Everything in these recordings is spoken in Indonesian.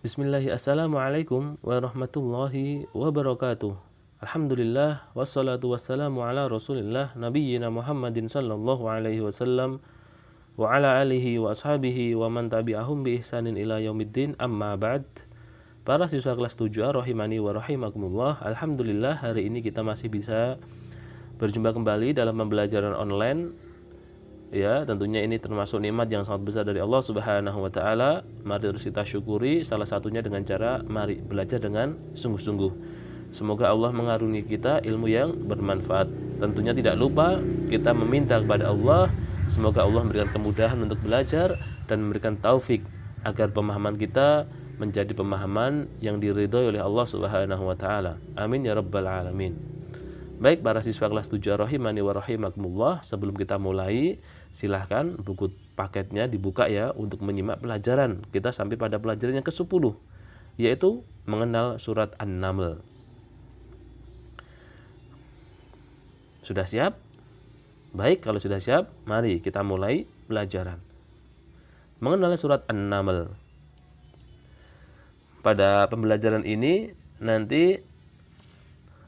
Assalamualaikum warahmatullahi wabarakatuh. Alhamdulillah wassalatu wassalamu ala Rasulillah nabiyyina Muhammadin sallallahu alaihi wasallam wa ala alihi wa ashabihi wa man tabi'ahum bi ihsanin ila yaumiddin, amma ba'd. Para siswa kelas 7A rahimani wa rahimakumullah. Alhamdulillah hari ini kita masih bisa berjumpa kembali dalam pembelajaran online. Ya, tentunya ini termasuk nikmat yang sangat besar dari Allah Subhanahu wa taala. Mari terus kita syukuri, salah satunya dengan cara mari belajar dengan sungguh-sungguh. Semoga Allah mengaruniai kita ilmu yang bermanfaat. Tentunya tidak lupa kita meminta kepada Allah, semoga Allah memberikan kemudahan untuk belajar dan memberikan taufik agar pemahaman kita menjadi pemahaman yang diridhoi oleh Allah Subhanahu wa taala. Amin ya rabbal alamin. Baik para siswa kelas 7 rahimani wa rahimakumullah, sebelum kita mulai silahkan buku paketnya dibuka ya untuk menyimak pelajaran. Kita sampai pada pelajaran yang ke-10, yaitu mengenal surat An-Naml. Sudah siap? Baik, kalau sudah siap, mari kita mulai pelajaran. Mengenal surat An-Naml. Pada pembelajaran ini nanti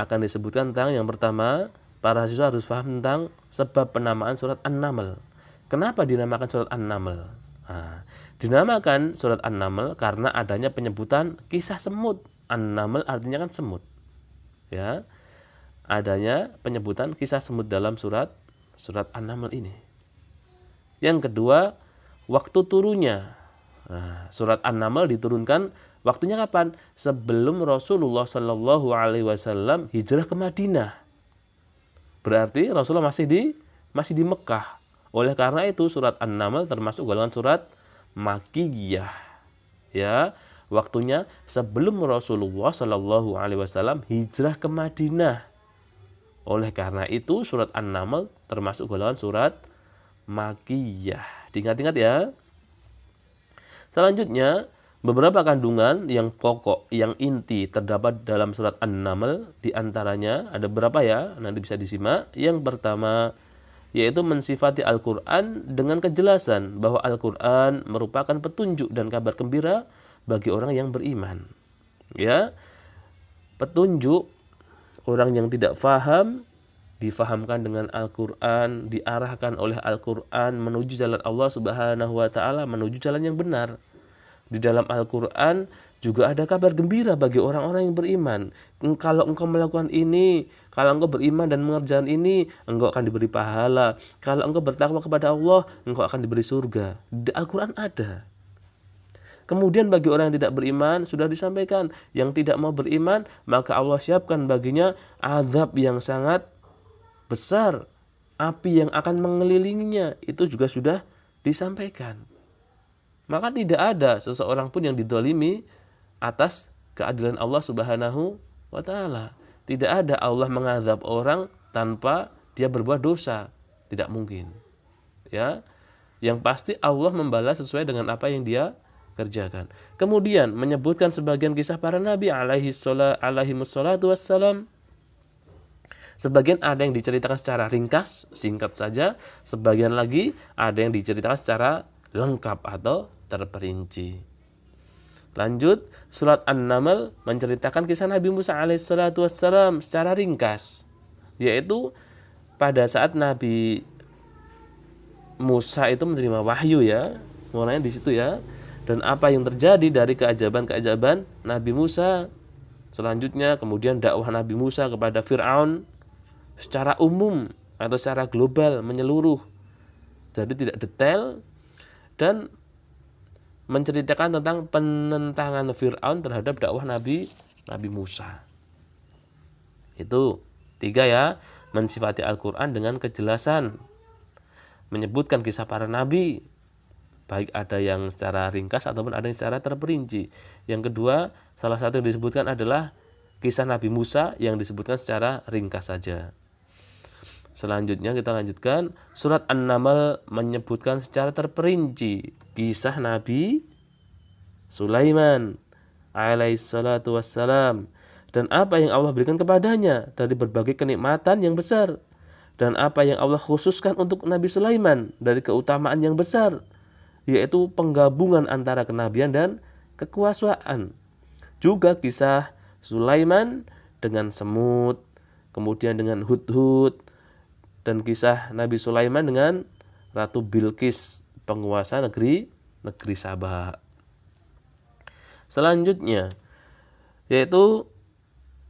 akan disebutkan tentang yang pertama, para siswa harus paham tentang sebab penamaan surat An-Naml. Kenapa dinamakan surat An-Naml? Nah, dinamakan surat An-Naml karena adanya penyebutan kisah semut. An-Naml artinya kan semut. Ya. Adanya penyebutan kisah semut dalam surat An-Naml ini. Yang kedua, waktu turunnya. Nah, surat An-Naml diturunkan waktunya kapan? Sebelum Rasulullah Shallallahu Alaihi Wasallam hijrah ke Madinah. Berarti Rasulullah masih di Mekah. Oleh karena itu surat An-Naml termasuk golongan surat Makkiyah. Ya, waktunya sebelum Rasulullah Shallallahu Alaihi Wasallam hijrah ke Madinah. Oleh karena itu surat An-Naml termasuk golongan surat Makkiyah. Diingat-ingat ya. Selanjutnya, beberapa kandungan yang pokok, yang inti terdapat dalam surat An-Naml. Di antaranya ada berapa ya? Nanti bisa disimak. Yang pertama, yaitu mensifati Al-Quran dengan kejelasan bahwa Al-Quran merupakan petunjuk dan kabar gembira bagi orang yang beriman. Ya, petunjuk, orang yang tidak faham difahamkan dengan Al-Quran, diarahkan oleh Al-Quran menuju jalan Allah Subhanahu wa taala, menuju jalan yang benar. Di dalam Al-Quran juga ada kabar gembira bagi orang-orang yang beriman. Kalau engkau melakukan ini, kalau engkau beriman dan mengerjakan ini, engkau akan diberi pahala. Kalau engkau bertakwa kepada Allah, engkau akan diberi surga. Di Al-Quran ada. Kemudian bagi orang yang tidak beriman, sudah disampaikan, yang tidak mau beriman, maka Allah siapkan baginya azab yang sangat besar, api yang akan mengelilinginya, itu juga sudah disampaikan. Maka tidak ada seseorang pun yang didolimi atas keadilan Allah Subhanahu wa ta'ala. Tidak ada Allah mengazab orang tanpa dia berbuat dosa. Tidak mungkin. Ya. Yang pasti Allah membalas sesuai dengan apa yang dia kerjakan. Kemudian menyebutkan sebagian kisah para nabi alaihi wassalatu wassalam. Sebagian ada yang diceritakan secara ringkas, singkat saja. Sebagian lagi ada yang diceritakan secara lengkap atau terperinci. Lanjut, surat An-Naml menceritakan kisah Nabi Musa alaihissalatu wassalam secara ringkas. Yaitu pada saat Nabi Musa itu menerima wahyu ya. Mulanya di situ ya. Dan apa yang terjadi dari keajaban-keajaban Nabi Musa. Selanjutnya kemudian dakwah Nabi Musa kepada Fir'aun secara umum atau secara global, menyeluruh. Jadi tidak detail dan menceritakan tentang penentangan Fir'aun terhadap dakwah Nabi Musa. Itu 3 ya, mensifati Al-Quran dengan kejelasan, menyebutkan kisah para nabi, baik ada yang secara ringkas ataupun ada yang secara terperinci. Yang kedua, salah satu yang disebutkan adalah kisah Nabi Musa yang disebutkan secara ringkas saja. Selanjutnya kita lanjutkan, surat An-Naml menyebutkan secara terperinci kisah Nabi Sulaiman alaihissalatu wassalam dan apa yang Allah berikan kepadanya dari berbagai kenikmatan yang besar, dan apa yang Allah khususkan untuk Nabi Sulaiman dari keutamaan yang besar, yaitu penggabungan antara kenabian dan kekuasaan. Juga kisah Sulaiman dengan semut, kemudian dengan Hudhud, dan kisah Nabi Sulaiman dengan Ratu Bilqis, penguasa negeri Sabah. Selanjutnya yaitu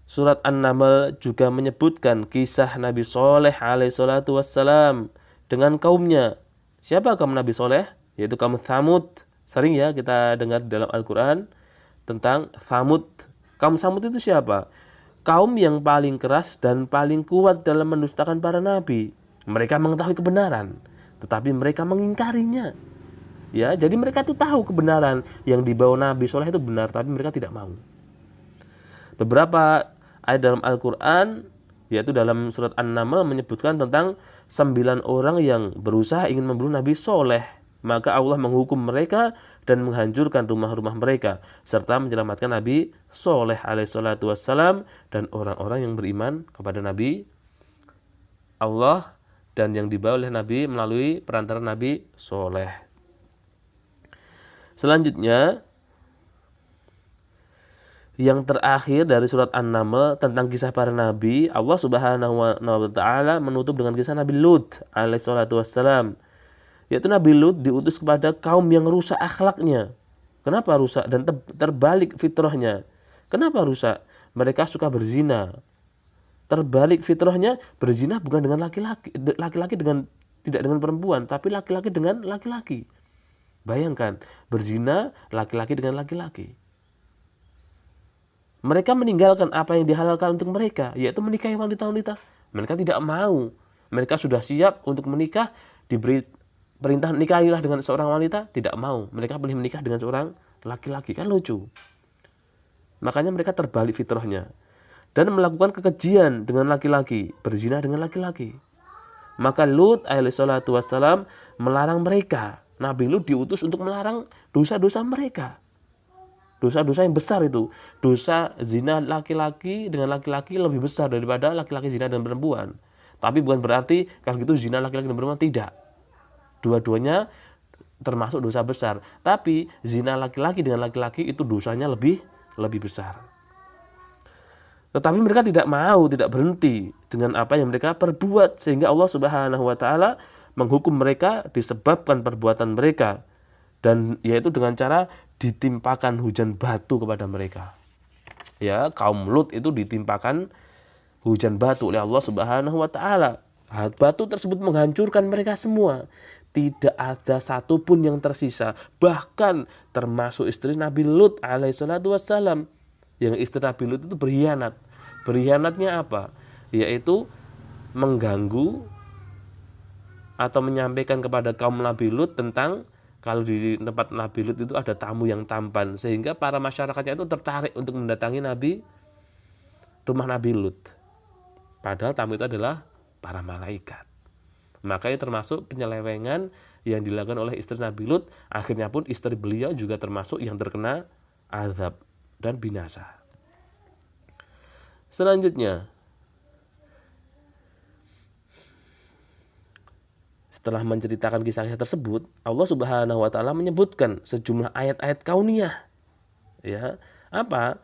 surat An-Naml juga menyebutkan kisah Nabi Soleh alaihi salatu wassalam dengan kaumnya. Siapa kaum Nabi Soleh? Yaitu kaum Thamud. Sering ya kita dengar dalam Al-Quran tentang Thamud. Kaum Thamud itu siapa? Kaum yang paling keras dan paling kuat dalam mendustakan para nabi. Mereka mengetahui kebenaran, tetapi mereka mengingkarinya. Ya, jadi mereka itu tahu kebenaran yang dibawa Nabi Soleh itu benar, tapi mereka tidak mau. Beberapa ayat dalam Al-Quran, yaitu dalam surat An-Naml menyebutkan tentang 9 orang yang berusaha ingin membunuh Nabi Soleh. Maka Allah menghukum mereka dan menghancurkan rumah-rumah mereka, serta menyelamatkan Nabi Soleh alaihissalatu wassalam dan orang-orang yang beriman kepada Nabi Allah dan yang dibawa oleh Nabi melalui perantara Nabi Soleh. Selanjutnya, yang terakhir dari surat An-Naml tentang kisah para nabi, Allah Subhanahu wa taala menutup dengan kisah Nabi Lut alaihissalatu wassalam. Yaitu Nabi Lut diutus kepada kaum yang rusak akhlaknya. Kenapa rusak dan terbalik fitrahnya? Kenapa rusak? Mereka suka berzina. Terbalik fitrahnya, berzina bukan dengan laki-laki dengan tidak dengan perempuan, tapi laki-laki dengan laki-laki. Bayangkan, berzina laki-laki dengan laki-laki. Mereka meninggalkan apa yang dihalalkan untuk mereka, yaitu menikahi wanita-wanita. Mereka tidak mau. Mereka sudah siap untuk menikah, diberi perintah nikahilah dengan seorang wanita, tidak mau. Mereka pilih menikah dengan seorang laki-laki. Kan lucu. Makanya mereka terbalik fitrahnya. Dan melakukan kekejian dengan laki-laki, berzina dengan laki-laki. Maka Lut alaihissalatu wassalam melarang mereka. Nabi Lut diutus untuk melarang dosa-dosa mereka. Dosa-dosa yang besar itu. Dosa zina laki-laki dengan laki-laki lebih besar daripada laki-laki zina dengan perempuan. Tapi bukan berarti kalau gitu zina laki-laki dan perempuan, tidak. Dua-duanya termasuk dosa besar. Tapi zina laki-laki dengan laki-laki itu dosanya lebih besar. Tetapi mereka tidak mau, tidak berhenti dengan apa yang mereka perbuat. Sehingga Allah Subhanahu wa taala menghukum mereka disebabkan perbuatan mereka. Dan yaitu dengan cara ditimpakan hujan batu kepada mereka. Ya, kaum Lut itu ditimpakan hujan batu oleh Allah Subhanahu wa taala. Batu tersebut menghancurkan mereka semua. Tidak ada satupun yang tersisa. Bahkan termasuk istri Nabi Lut alaihissalatu wassalam. Yang istri Nabi Lut itu berkhianat. Berkhianatnya apa? Yaitu mengganggu atau menyampaikan kepada kaum Nabi Lut tentang kalau di tempat Nabi Lut itu ada tamu yang tampan, sehingga para masyarakatnya itu tertarik untuk mendatangi rumah Nabi Lut. Padahal tamu itu adalah para malaikat. Makanya termasuk penyelewengan yang dilakukan oleh istri Nabi Lut. Akhirnya pun istri beliau juga termasuk yang terkena azab dan binasa. Selanjutnya, setelah menceritakan kisah-kisah tersebut, Allah Subhanahu wa taala menyebutkan sejumlah ayat-ayat kauniyah. Ya, apa?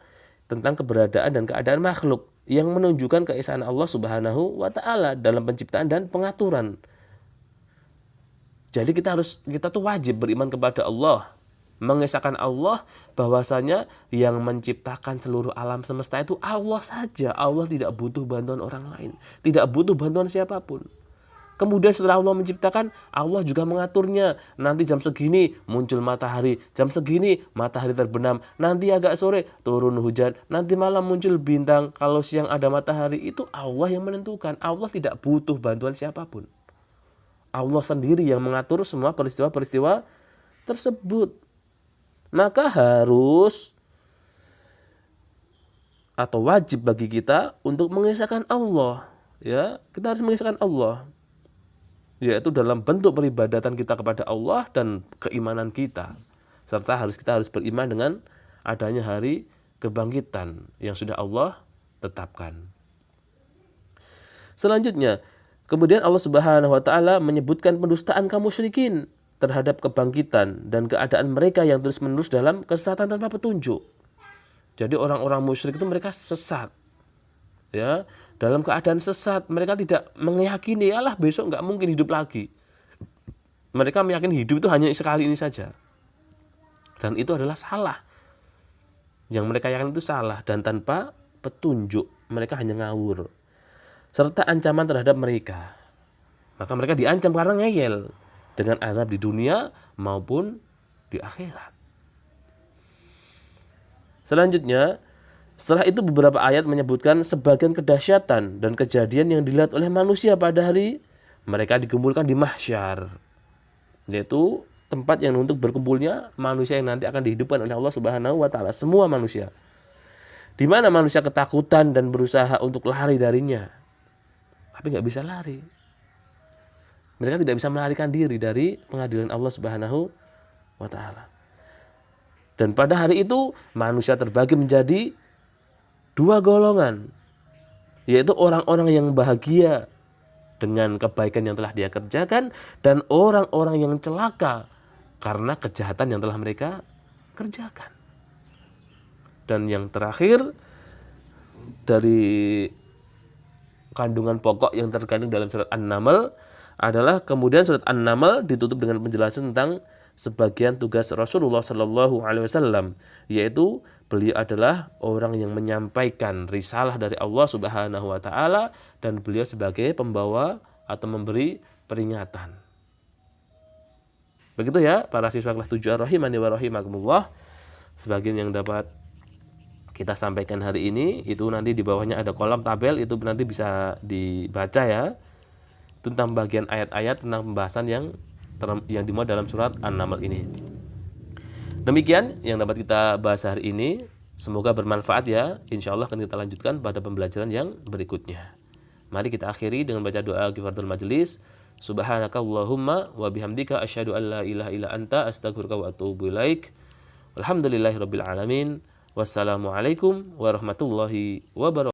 Tentang keberadaan dan keadaan makhluk yang menunjukkan keesaan Allah Subhanahu wa taala dalam penciptaan dan pengaturan. Jadi kita tuh wajib beriman kepada Allah, mengesahkan Allah bahwasanya yang menciptakan seluruh alam semesta itu Allah saja. Allah tidak butuh bantuan orang lain, tidak butuh bantuan siapapun. Kemudian setelah Allah menciptakan, Allah juga mengaturnya. Nanti jam segini muncul matahari, jam segini matahari terbenam, nanti agak sore turun hujan, nanti malam muncul bintang, kalau siang ada matahari. Itu Allah yang menentukan. Allah tidak butuh bantuan siapapun. Allah sendiri yang mengatur semua peristiwa-peristiwa tersebut. Maka harus atau wajib bagi kita untuk mengesahkan Allah. Ya, kita harus mengesahkan Allah, yaitu dalam bentuk peribadatan kita kepada Allah dan keimanan kita. Serta kita harus beriman dengan adanya hari kebangkitan yang sudah Allah tetapkan. Selanjutnya, kemudian Allah Subhanahu wa taala menyebutkan pendustaan kaum musyrikin. terhadap kebangkitan dan keadaan mereka yang terus-menerus dalam kesesatan tanpa petunjuk. Jadi orang-orang musyrik itu mereka sesat. Ya, dalam keadaan sesat, mereka tidak meyakini Allah besok nggak mungkin hidup lagi. Mereka meyakini hidup itu hanya sekali ini saja. Dan itu adalah salah. Yang mereka yakini itu salah dan tanpa petunjuk. Mereka hanya ngawur. Serta ancaman terhadap mereka. Maka mereka diancam karena ngeyel dengan azab di dunia maupun di akhirat. Selanjutnya, setelah itu beberapa ayat menyebutkan sebagian kedahsyatan dan kejadian yang dilihat oleh manusia pada hari mereka dikumpulkan di mahsyar. Yaitu tempat yang untuk berkumpulnya manusia yang nanti akan dihidupkan oleh Allah Subhanahu wa taala, semua manusia. Di mana manusia ketakutan dan berusaha untuk lari darinya. Tapi nggak bisa lari. Mereka tidak bisa melarikan diri dari pengadilan Allah Subhanahu wa taala. Dan pada hari itu manusia terbagi menjadi dua golongan, yaitu orang-orang yang bahagia dengan kebaikan yang telah dia kerjakan dan orang-orang yang celaka karena kejahatan yang telah mereka kerjakan. Dan yang terakhir dari kandungan pokok yang terkandung dalam surat An-Naml adalah kemudian surat An-Naml ditutup dengan penjelasan tentang sebagian tugas Rasulullah Shallallahu Alaihi Wasallam, yaitu beliau adalah orang yang menyampaikan risalah dari Allah Subhanahu Wa Taala dan beliau sebagai pembawa atau memberi peringatan. Begitu ya para siswa kelas 7 rahimani wa rahimakumullah. Sebagian yang dapat kita sampaikan hari ini itu nanti di bawahnya ada kolom tabel, itu nanti bisa dibaca ya. Tentang bagian ayat-ayat tentang pembahasan yang dimuat dalam surat An-Naml ini. Demikian yang dapat kita bahas hari ini. Semoga bermanfaat ya. Insya Allah akan kita lanjutkan pada pembelajaran yang berikutnya. Mari kita akhiri dengan baca doa kifaratul majelis. Subhanakallahumma wa bihamdika asyhadu an la ilaha illa anta astaghfiruka wa atubu ilaik. Alhamdulillahirabbil alamin. Wassalamualaikum warahmatullahi wabarakatuh.